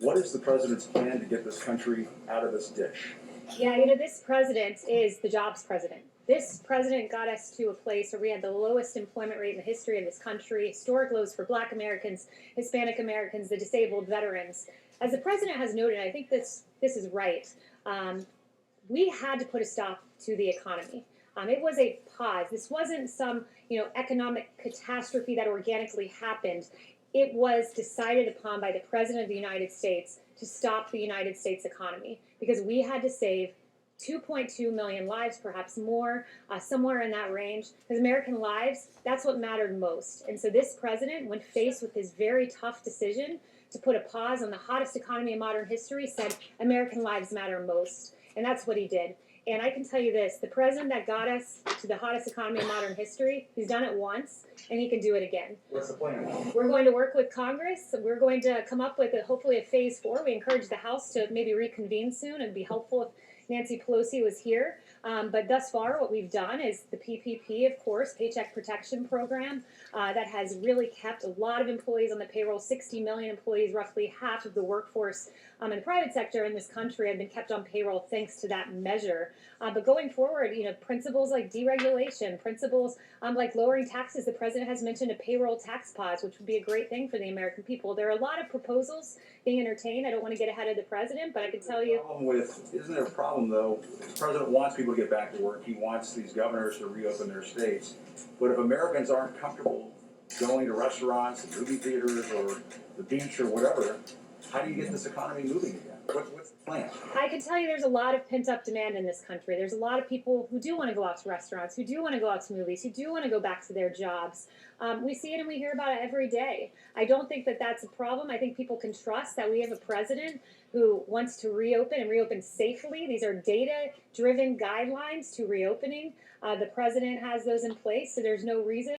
What is the president's plan to get this country out of this ditch? Yeah, this president is the jobs president. This president got us to a place where we had the lowest employment rate in the history of this country, historic lows for Black Americans, Hispanic Americans, the disabled, veterans. As the president has noted, I think this is right. We had to put a stop to the economy. It was a pause. This wasn't some economic catastrophe that organically happened. It was decided upon by the president of the United States to stop the United States economy because we had to save 2.2 million lives, perhaps more, somewhere in that range. Because American lives, that's what mattered most. And so this president, when faced with his very tough decision to put a pause on the hottest economy in modern history, said American lives matter most. And that's what he did. And I can tell you this, the president that got us to the hottest economy in modern history, he's done it once, and he can do it again. What's the plan? We're going to work with Congress. We're going to come up with, hopefully, a phase 4. We encourage the House to maybe reconvene soon. It'd be helpful if Nancy Pelosi was here. But thus far, what we've done is the PPP, of course, Paycheck Protection Program, that has really kept a lot of employees on the payroll. 60 million employees, roughly half of the workforce in the private sector in this country, have been kept on payroll thanks to that measure. But going forward, principles like deregulation, principles like lowering taxes. The president has mentioned a payroll tax pause, which would be a great thing for the American people. There are a lot of proposals being entertained. I don't want to get ahead of the president, but I can tell you. Isn't there a problem, though? The president wants people to get back to work. He wants these governors to reopen their states. But if Americans aren't comfortable going to restaurants, and movie theaters, or the beach, or whatever, how do you get this economy moving again? What's the plan? I can tell you there's a lot of pent-up demand in this country. There's a lot of people who do want to go out to restaurants, who do want to go out to movies, who do want to go back to their jobs. We see it and we hear about it every day. I don't think that that's a problem. I think people can trust that we have a president who wants to reopen and reopen safely. These are data-driven guidelines to reopening. The president has those in place, so there's no reason